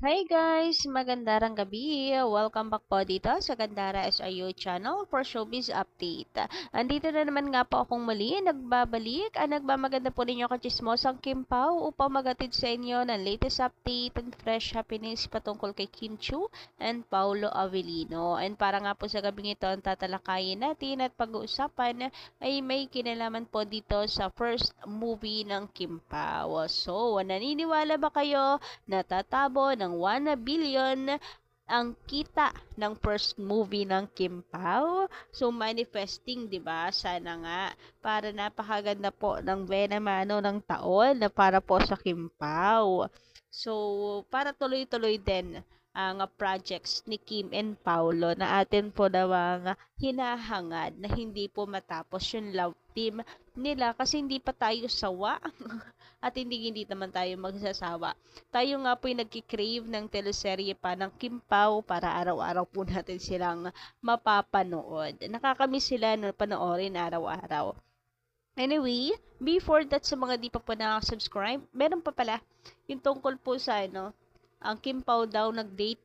Hi guys! Magandang gabi! Welcome back po dito sa Gandara SIU channel for Showbiz Update. Andito na naman nga po akong muli, nagbabalik, nagmamaganda po ninyo kachismosang Kim Pao upang magatid sa inyo ng latest update and fresh happenings patungkol kay Kim Chu and Paulo Avellino. And para nga po sa gabing ito ang tatalakayin natin at pag-uusapan ay may kinalaman po dito sa first movie ng Kim Pao. So, naniniwala ba kayo natatabo ng 1 billion ang kita ng first movie ng Kim Pao? So, manifesting, di ba? Sana nga, para napakaganda po ng Benamano ng taon na para po sa Kim Pao. So, para tuloy-tuloy din ang projects ni Kim and Paulo na atin po nawang hinahangad na hindi po matapos yung love team nila kasi hindi pa tayo sawa at hindi naman tayo magsasawa. Tayo nga po yung nagkikrave ng teleserye pa ng Kim Pao para araw-araw po natin silang mapapanood. Nakakamiss sila na panoorin araw-araw. Anyway, before that sa mga di pa po nakasubscribe, meron pa pala yung tungkol po sa ang Kim Pao daw nag-date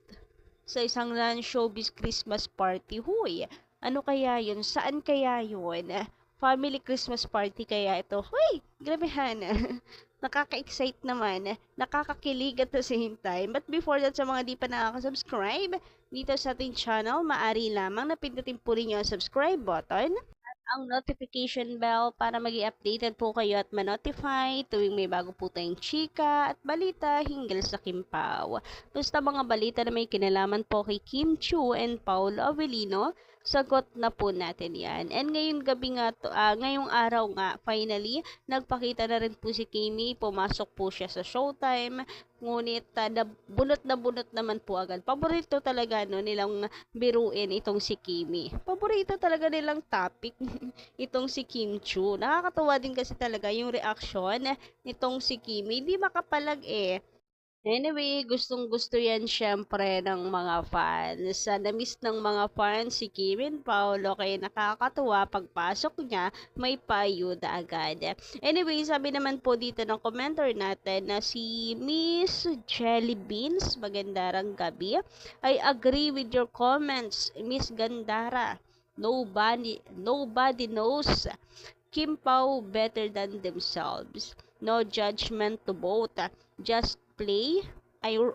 sa isang non-showbiz Christmas party. Huy, ano kaya yun? Saan kaya yun? Family Christmas party kaya ito? Huy, grabehan. Nakaka-excite naman, nakakakilig at the same time. But before that, sa mga di pa nakaka-subscribe dito sa ating channel, maaari lamang na pindutin po rin yung subscribe button ang notification bell para maging updated po kayo at ma-notify tuwing may bago po tayong chika at balita hinggil sa Kim Pao. Basta mga balita na may kinalaman po kay Kim Chu and Paulo Avellino, sagot na po natin yan. And ngayong gabi nga, ngayong araw nga, finally, nagpakita na rin po si Kimi, pumasok po siya sa Showtime, ngunit na bunot naman po agad. Paborito talaga nilang biruin itong si Kimi. Paborito talaga nilang topic itong si Kim Chu. Nakakatuwa din kasi talaga yung reaction nitong si Kimi. Hindi makapalag eh. Anyway, gustong-gusto yan syempre ng mga fans. Na-miss ng mga fans si Kim and Paolo kaya nakakatuwa pagpasok niya may payuda agad. Anyway, sabi naman po dito ng commenter natin na si Miss Jelly Beans, magandang gabi, I agree with your comments, Miss Gandara. Nobody knows Kim Pao better than themselves. No judgment to both. Just play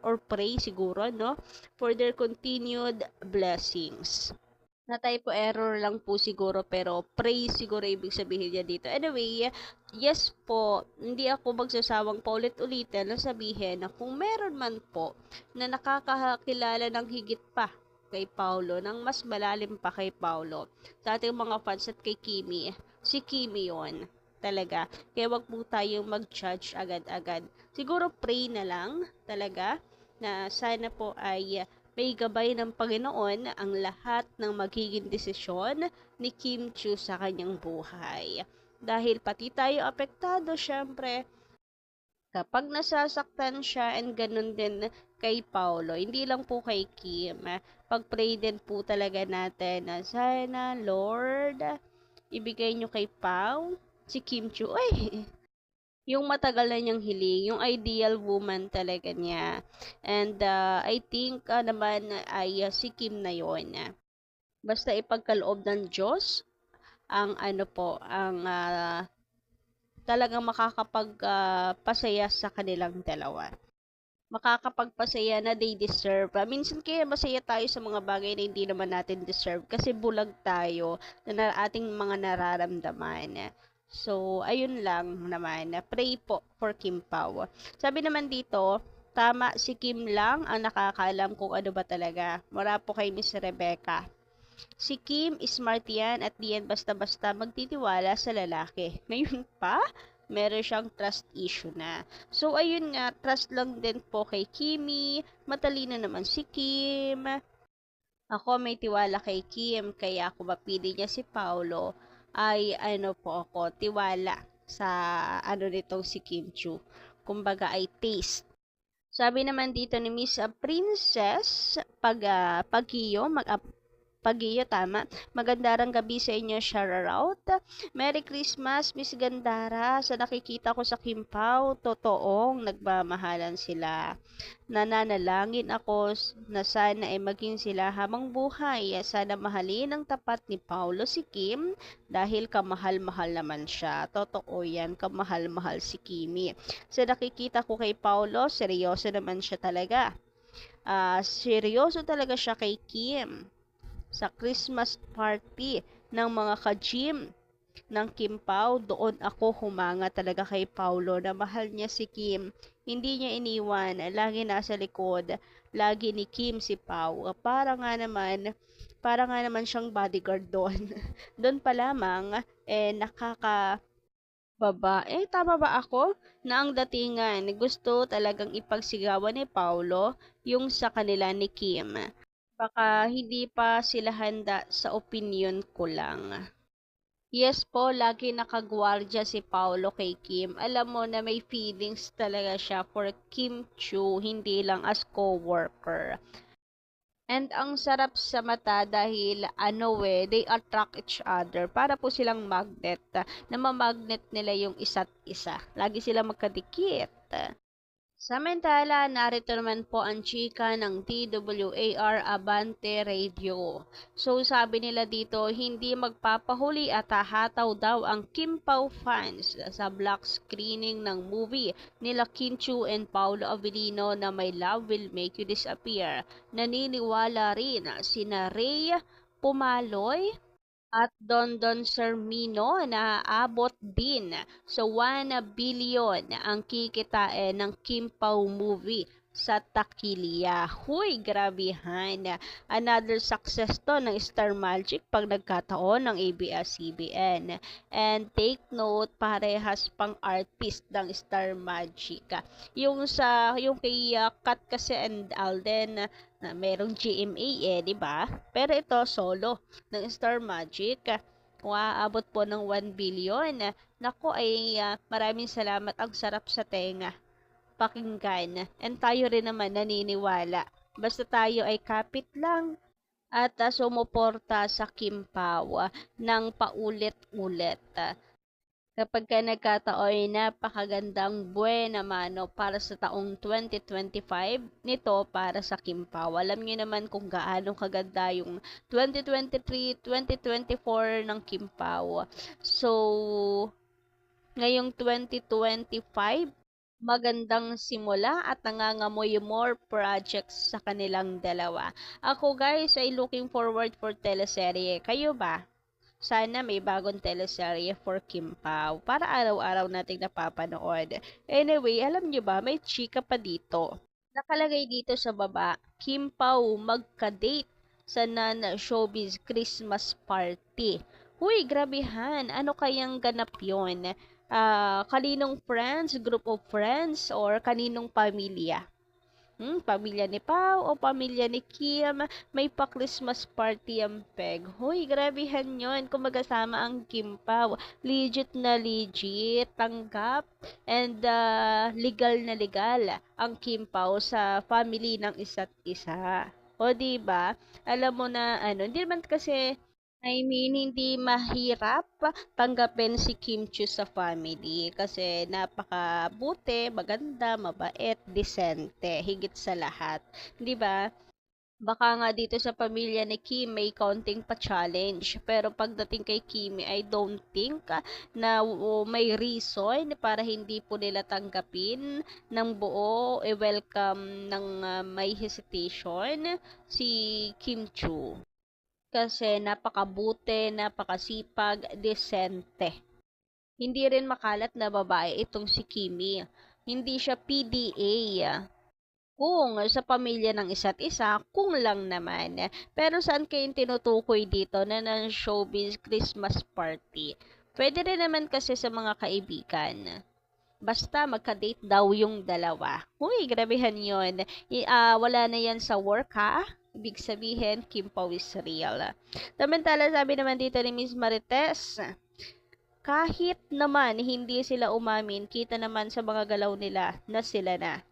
or pray siguro, no? For their continued blessings. Na typo error lang po siguro pero pray siguro ibig sabihin niya dito. Anyway, yes po, hindi ako magsasawang paulit-ulitin na sabihin na kung meron man po na nakakakilala ng higit pa kay Paulo, ng mas malalim pa kay Paulo, sa ating mga fans at kay Kimi, si Kimi yon talaga. Kaya wag po tayong mag-judge agad-agad. Siguro pray na lang talaga na sana po ay may gabay ng Panginoon ang lahat ng magiging desisyon ni Kim Chu sa kanyang buhay. Dahil pati tayo apektado, syempre, kapag nasasaktan siya and ganun din kay Paulo, hindi lang po kay Kim, pag-pray din po talaga natin na sana, Lord, ibigay nyo kay Pao, si Kim Chu, ay, yung matagal na niyang hiling, yung ideal woman talaga niya. And I think naman ay si Kim na yon. Basta ipagkaloob ng Diyos ang talagang makakapagpasaya sa kanilang dalawa. Makakapagpasaya na they deserve. Minsan kaya masaya tayo sa mga bagay na hindi naman natin deserve kasi bulag tayo na ating mga nararamdaman. So, ayun lang naman. Pray po for Kim Pao. Sabi naman dito, tama si Kim lang ang nakakaalam kung ano ba talaga. Mura po kay Miss Rebecca. Si Kim, smart yan at di yan basta-basta magtitiwala sa lalaki. Ngayon pa, meron siyang trust issue na. So, ayun nga, trust lang din po kay Kimi. Matalino naman si Kim. Ako may tiwala kay Kim, kaya ako mapili niya si Paulo ay po ako, tiwala sa nitong si Kim Chu. Kumbaga ay taste. Sabi naman dito ni Miss Princess, pag-iyo, Pag-iyo, tama. Magandang gabi sa inyo, shoutout. Merry Christmas, Miss Gandara. Sa nakikita ko sa Kimpaw, totoong nagmamahalan sila. Nananalangin ako na sana ay maging sila habang buhay. Sana mahalin ng tapat ni Paulo si Kim dahil kamahal-mahal naman siya. Totoo yan, kamahal-mahal si Kimi. Sa nakikita ko kay Paulo, seryoso naman siya talaga. Seryoso talaga siya kay Kim. Sa Christmas party ng mga ka-gym ng Kim Pao, doon ako humanga talaga kay Paulo na mahal niya si Kim. Hindi niya iniwan, lagi nasa likod, lagi ni Kim si Pao. Para nga naman siyang bodyguard doon. Doon pa lamang, babae, tama ba ako? Na ang datingan, gusto talagang ipagsigawan ni Paulo yung sa kanila ni Kim. Baka hindi pa sila handa sa opinyon ko lang. Yes po, lagi nakagwardya si Paulo kay Kim. Alam mo na may feelings talaga siya for Kim Chu, hindi lang as co-worker. And ang sarap sa mata dahil they attract each other. Para po silang magnet. Namamagnet nila yung isa't isa. Lagi silang magkadikit. Samantala, narito naman po ang chika ng TWAR Abante Radio. So sabi nila dito, hindi magpapahuli at hahataw daw ang Kim Pao fans sa black screening ng movie nila Kim Chu and Paolo Avellino na My Love Will Make You Disappear. Naniniwala rin sina Ray Pumaloy at Dondon Sermino na aabot din sa 1 billion ang kikitain ng Kim Pao movie sa takilya. Huy, grabehan. Another success to ng Star Magic pag nagkataon ng ABS-CBN. And take note, parehas pang artist ng Star Magic. Yung kay Kat kasi and Alden, na merong GMA di ba? Pero ito solo ng Star Magic. Kung aabot po ng 1 billion, nako ay maraming salamat. Ang sarap sa tenga pakinggan. And tayo rin naman naniniwala. Basta tayo ay kapit lang at sumuporta sa Kim Pao ng paulit-ulit. Kapag nagkataon, napakagandang buena mano para sa taong 2025 nito para sa Kim Pao. Alam niyo naman kung gaano kaganda yung 2023, 2024 ng Kim Pao. So, ngayong 2025, magandang simula at nangangamoy more projects sa kanilang dalawa. Ako guys ay looking forward for teleserye. Kayo ba? Sana may bagong teleserye for Kim Pao para araw-araw nating napapanood. Anyway, alam nyo ba, may chika pa dito. Nakalagay dito sa baba, Kim Pao magka-date sa Nana Showbiz Christmas Party. Huy, grabehan. Ano kayang ganap yon? Kaninong friends, group of friends, or kaninong pamilya? Pamilya ni Pao o pamilya ni Kim, may pa-Christmas party ang peg. Hoy, grabehan yon. Kung magkasama ang Kim Pao, legit na legit, tanggap, and legal na legal ang Kim Pao sa family ng isa't isa. O, diba? Alam mo na, hindi naman kasi hindi mahirap tanggapin si Kim Chu sa family kasi napakabuti, maganda, mabait, disente, higit sa lahat. 'Di ba? Baka nga dito sa pamilya ni Kim may kaunting pa-challenge. Pero pagdating kay Kimi, I don't think na may reason para hindi po nila tanggapin ng buo, welcome ng may hesitation si Kim Chu. Kasi napakabuti, napakasipag, desente. Hindi rin makalat na babae itong si Kimi. Hindi siya PDA. Kung sa pamilya ng isa't isa, kung lang naman. Pero saan kayong tinutukoy dito na ng showbiz Christmas party? Pwede rin naman kasi sa mga kaibigan. Basta magka-date daw yung dalawa. Uy, grabehan yun. Wala na yan sa work ha? Ibig sabihin, Kim Pao is real. Samantala, sabi naman dito ni Miss Marites, kahit naman hindi sila umamin, kita naman sa mga galaw nila na sila na.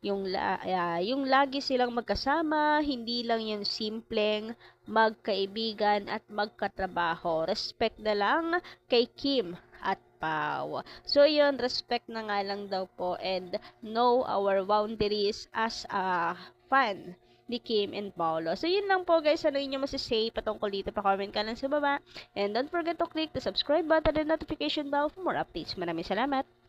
Yung lagi silang magkasama, hindi lang yung simpleng magkaibigan at magkatrabaho. Respect na lang kay Kim at Pau. So yun, respect na nga lang daw po and know our boundaries as a fan ni Kim and Paolo. So yun lang po guys, ano inyo masasay patungkol dito, pa-comment ka lang sa baba. And don't forget to click the subscribe button and notification bell for more updates. Maraming salamat!